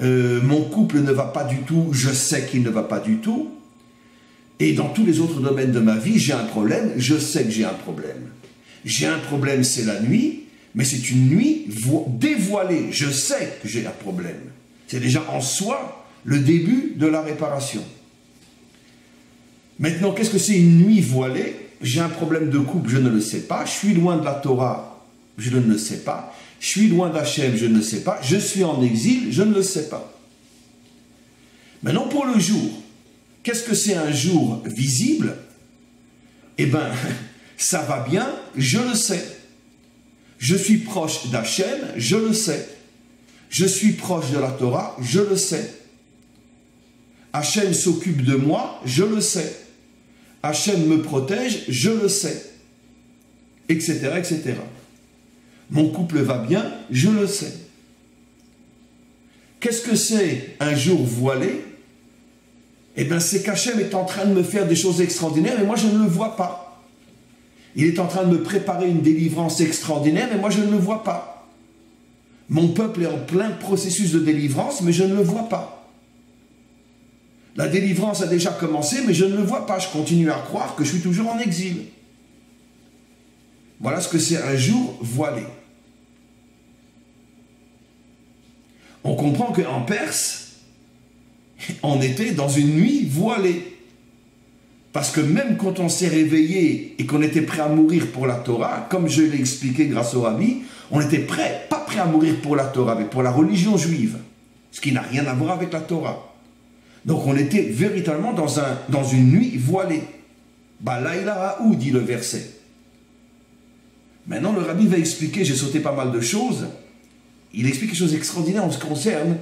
mon couple ne va pas du tout, je sais qu'il ne va pas du tout. Et dans tous les autres domaines de ma vie, j'ai un problème, je sais que j'ai un problème. J'ai un problème, c'est la nuit, mais c'est une nuit dévoilée. Je sais que j'ai un problème. C'est déjà en soi le début de la réparation. Maintenant, qu'est-ce que c'est une nuit voilée? J'ai un problème de couple, je ne le sais pas. Je suis loin de la Torah, je ne le sais pas. Je suis loin d'Hachem, je ne le sais pas. Je suis en exil, je ne le sais pas. Maintenant, pour le jour, qu'est-ce que c'est un jour visible? Eh bien, ça va bien, je le sais. Je suis proche d'Hachem, je le sais. Je suis proche de la Torah, je le sais. Hachem s'occupe de moi, je le sais. Hachem me protège, je le sais. Etc., etc. Mon couple va bien, je le sais. Qu'est-ce que c'est un jour voilé? Eh bien, c'est qu'Hachem est en train de me faire des choses extraordinaires et moi, je ne le vois pas. Il est en train de me préparer une délivrance extraordinaire et moi, je ne le vois pas. Mon peuple est en plein processus de délivrance, mais je ne le vois pas. La délivrance a déjà commencé, mais je ne le vois pas. Je continue à croire que je suis toujours en exil. Voilà ce que c'est un jour voilé. On comprend qu'en Perse, on était dans une nuit voilée. Parce que même quand on s'est réveillé et qu'on était prêt à mourir pour la Torah, comme je l'ai expliqué grâce au Rabbi, on était pas prêt à mourir pour la Torah, mais pour la religion juive. Ce qui n'a rien à voir avec la Torah. Donc on était véritablement dans une nuit voilée. Balaïla Haou, dit le verset. Maintenant le Rabbi va expliquer, j'ai sauté pas mal de choses, il explique quelque chose d'extraordinaire en ce qui concerne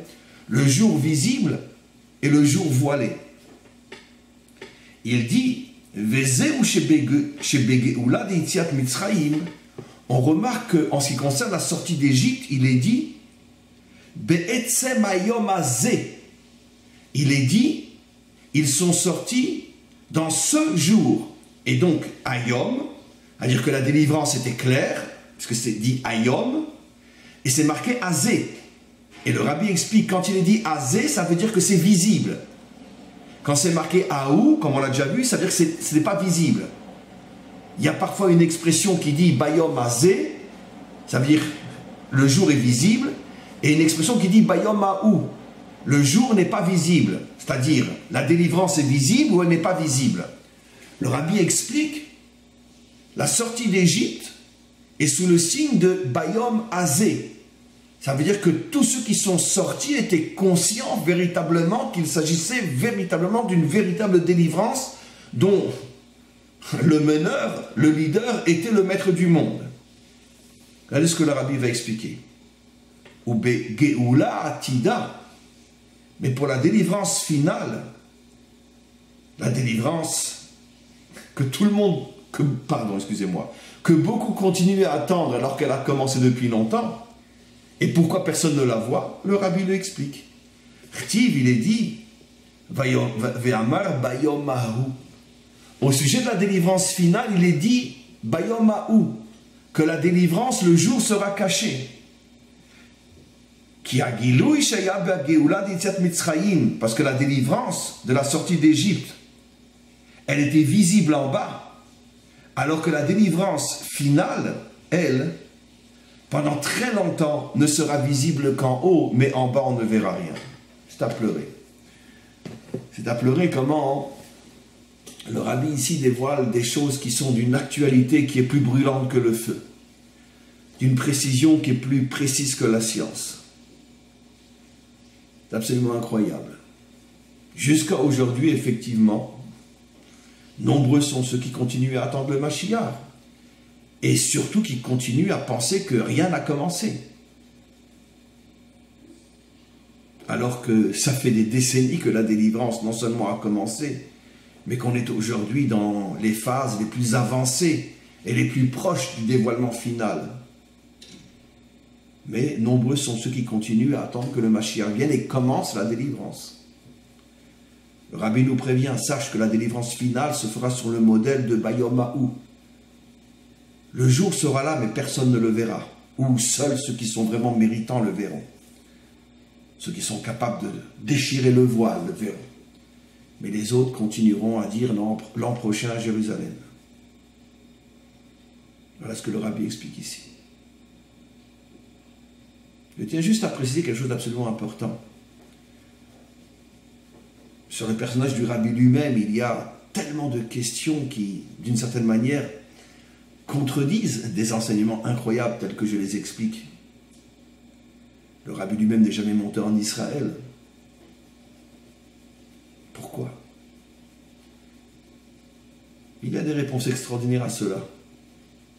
le jour visible et le jour voilé. Il dit, on remarque qu'en ce qui concerne la sortie d'Égypte, il est dit, il est dit, ils sont sortis dans ce jour. Et donc, Ayom, c'est-à-dire que la délivrance était claire, parce que c'est dit Ayom, et c'est marqué Azé. Et le Rabbi explique, quand il est dit Azé, ça veut dire que c'est visible. Quand c'est marqué Aou, comme on l'a déjà vu, ça veut dire que ce n'est pas visible. Il y a parfois une expression qui dit Bayom Azé, ça veut dire le jour est visible, et une expression qui dit Bayom Aou, le jour n'est pas visible. C'est-à-dire, la délivrance est visible ou elle n'est pas visible. Le Rabbi explique, la sortie d'Égypte est sous le signe de Bayom Azé. Ça veut dire que tous ceux qui sont sortis étaient conscients véritablement qu'il s'agissait véritablement d'une véritable délivrance dont le meneur, le leader, était le maître du monde. Regardez ce que le Rabbi va expliquer. Ube Geoula Atida. Mais pour la délivrance finale, la délivrance que tout le monde, que beaucoup continuent à attendre alors qu'elle a commencé depuis longtemps, et pourquoi personne ne la voit, le Rabbi le explique. Khtiv, il est dit, Ve'amar Bayom Ahu. Au sujet de la délivrance finale, il est dit, Bayom Ahu, que la délivrance, le jour sera caché. Parce que la délivrance de la sortie d'Égypte, elle était visible en bas, alors que la délivrance finale, elle, pendant très longtemps, ne sera visible qu'en haut, mais en bas, on ne verra rien. C'est à pleurer. C'est à pleurer comment le Rabbi ici dévoile des choses qui sont d'une actualité qui est plus brûlante que le feu, d'une précision qui est plus précise que la science. C'est absolument incroyable. Jusqu'à aujourd'hui, effectivement, nombreux sont ceux qui continuent à attendre le Mashiach. Et surtout qui continuent à penser que rien n'a commencé. Alors que ça fait des décennies que la délivrance non seulement a commencé, mais qu'on est aujourd'hui dans les phases les plus avancées et les plus proches du dévoilement final. Mais nombreux sont ceux qui continuent à attendre que le Mashiach vienne et commence la délivrance. Le Rabbi nous prévient, sache que la délivrance finale se fera sur le modèle de Bayom Ahu. Le jour sera là, mais personne ne le verra. Ou seuls ceux qui sont vraiment méritants le verront. Ceux qui sont capables de déchirer le voile le verront. Mais les autres continueront à dire l'an prochain à Jérusalem. Voilà ce que le Rabbi explique ici. Je tiens juste à préciser quelque chose d'absolument important. Sur le personnage du Rabbi lui-même, il y a tellement de questions qui, d'une certaine manière, contredisent des enseignements incroyables tels que je les explique. Le Rabbi lui-même n'est jamais monté en Israël. Pourquoi? Il y a des réponses extraordinaires à cela.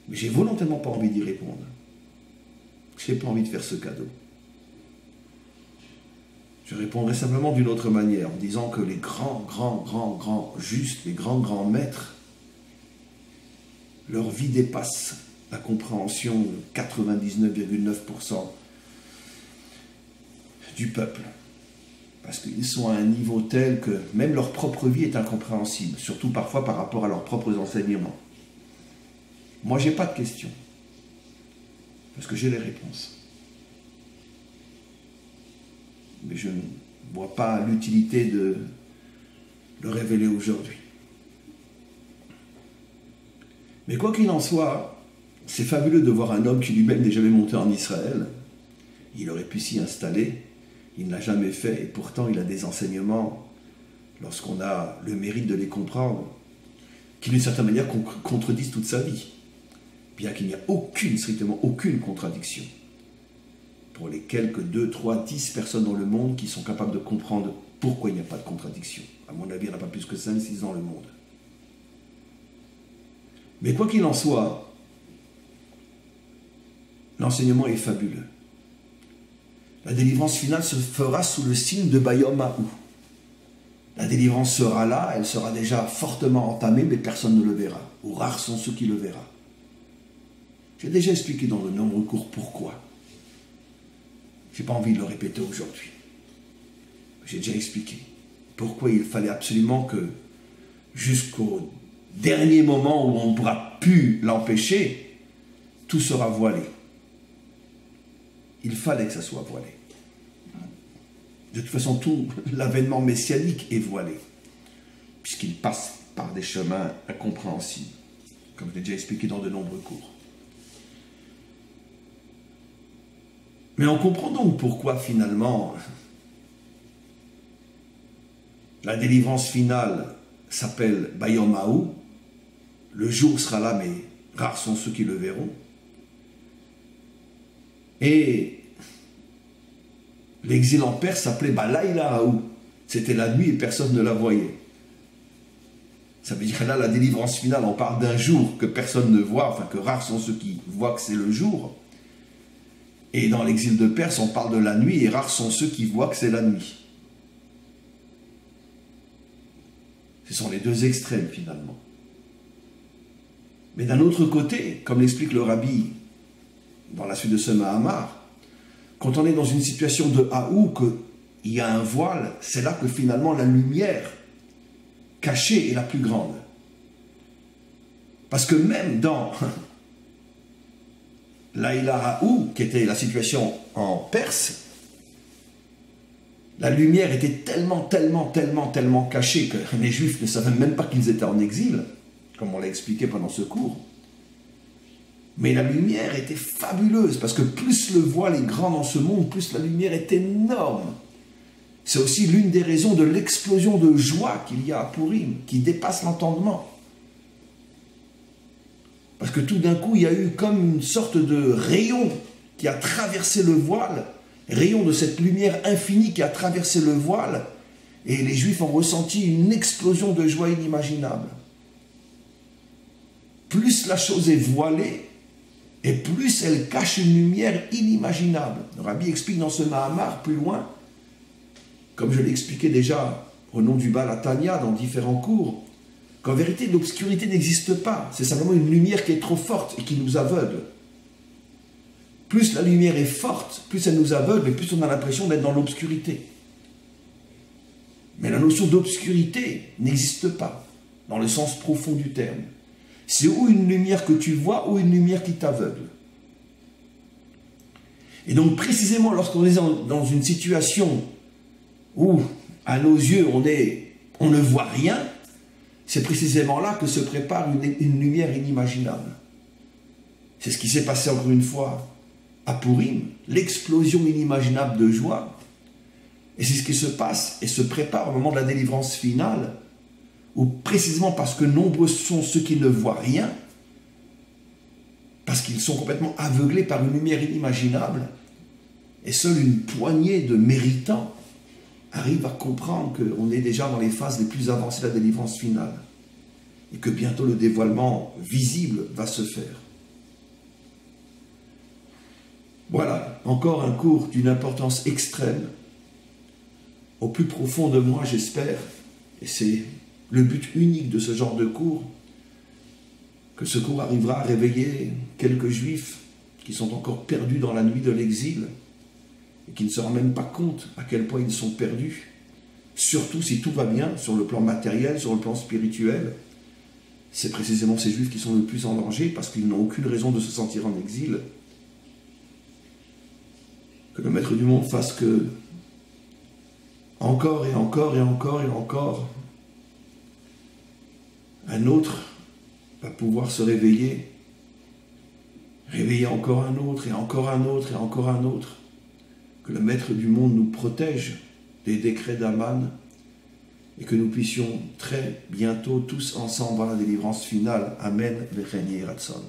Mais j'ai volontairement pas envie d'y répondre. Je n'ai pas envie de faire ce cadeau. Je répondrai simplement d'une autre manière, en disant que les grands justes, les grands maîtres, leur vie dépasse la compréhension de 99,9% du peuple. Parce qu'ils sont à un niveau tel que même leur propre vie est incompréhensible, surtout parfois par rapport à leurs propres enseignements. Moi, je n'ai pas de questions, parce que j'ai les réponses. mais je ne vois pas l'utilité de le révéler aujourd'hui. Mais quoi qu'il en soit, c'est fabuleux de voir un homme qui lui-même n'est jamais monté en Israël. Il aurait pu s'y installer, il ne l'a jamais fait, et pourtant il a des enseignements, lorsqu'on a le mérite de les comprendre, qui d'une certaine manière contredisent toute sa vie, bien qu'il n'y a strictement aucune contradiction, pour les quelques 2, 3, 10 personnes dans le monde qui sont capables de comprendre pourquoi il n'y a pas de contradiction. À mon avis, il n'y en a pas plus que 5, 6 dans le monde. Mais quoi qu'il en soit, l'enseignement est fabuleux. La délivrance finale se fera sous le signe de Bayom Ha'ou. La délivrance sera là, elle sera déjà fortement entamée, mais personne ne le verra. Ou rares sont ceux qui le verront. J'ai déjà expliqué dans de nombreux cours pourquoi. Je n'ai pas envie de le répéter aujourd'hui. J'ai déjà expliqué pourquoi il fallait absolument que, jusqu'au dernier moment où on ne pourra plus l'empêcher, tout sera voilé. Il fallait que ça soit voilé. De toute façon, tout l'avènement messianique est voilé, puisqu'il passe par des chemins incompréhensibles, comme je l'ai déjà expliqué dans de nombreux cours. Mais on comprend donc pourquoi finalement la délivrance finale s'appelle Bayom Ha'ou. Le jour sera là, mais rares sont ceux qui le verront. Et l'exil en Perse s'appelait Balayla Ha'ou. C'était la nuit et personne ne la voyait. Ça veut dire que là, la délivrance finale, on parle d'un jour que personne ne voit, enfin que rares sont ceux qui voient que c'est le jour. Et dans l'exil de Perse, on parle de la nuit et rares sont ceux qui voient que c'est la nuit. Ce sont les deux extrêmes finalement. Mais d'un autre côté, comme l'explique le rabbi dans la suite de ce Mahamar, quand on est dans une situation de Ha'ou, qu'il y a un voile, c'est là que finalement la lumière cachée est la plus grande. Parce que même dans Laïla Ha'ou, qui était la situation en Perse, la lumière était tellement cachée que les Juifs ne savaient même pas qu'ils étaient en exil, comme on l'a expliqué pendant ce cours. Mais la lumière était fabuleuse, parce que plus le voile est grand dans ce monde, plus la lumière est énorme. C'est aussi l'une des raisons de l'explosion de joie qu'il y a à Pourim, qui dépasse l'entendement. Parce que tout d'un coup, il y a eu comme une sorte de rayon qui a traversé le voile, rayon de cette lumière infinie qui a traversé le voile, et les Juifs ont ressenti une explosion de joie inimaginable. Plus la chose est voilée, et plus elle cache une lumière inimaginable. Le Rabbi explique dans ce Mahamar, plus loin, comme je l'ai expliqué déjà au nom du Baal Hatanya dans différents cours, qu'en vérité l'obscurité n'existe pas, c'est simplement une lumière qui est trop forte et qui nous aveugle. Plus la lumière est forte, plus elle nous aveugle et plus on a l'impression d'être dans l'obscurité. Mais la notion d'obscurité n'existe pas, dans le sens profond du terme. C'est ou une lumière que tu vois ou une lumière qui t'aveugle. Et donc précisément lorsqu'on est dans une situation où à nos yeux on ne voit rien, c'est précisément là que se prépare une lumière inimaginable. C'est ce qui s'est passé encore une fois à Pourim, l'explosion inimaginable de joie. Et c'est ce qui se passe et se prépare au moment de la délivrance finale, où précisément parce que nombreux sont ceux qui ne voient rien, parce qu'ils sont complètement aveuglés par une lumière inimaginable, et seule une poignée de méritants arrive à comprendre qu'on est déjà dans les phases les plus avancées de la délivrance finale, et que bientôt le dévoilement visible va se faire. Voilà, encore un cours d'une importance extrême, au plus profond de moi j'espère, et c'est le but unique de ce genre de cours, que ce cours arrivera à réveiller quelques Juifs qui sont encore perdus dans la nuit de l'exil et qui ne se rendent même pas compte à quel point ils sont perdus, surtout si tout va bien sur le plan matériel, sur le plan spirituel. C'est précisément ces Juifs qui sont le plus en danger parce qu'ils n'ont aucune raison de se sentir en exil. Que le Maître du monde fasse que encore et encore et encore et encore, un autre va pouvoir se réveiller, réveiller encore un autre et encore un autre et encore un autre. Que le Maître du monde nous protège des décrets d'Aman et que nous puissions très bientôt tous ensemble voir la délivrance finale. Amen, Vecheni Ratson.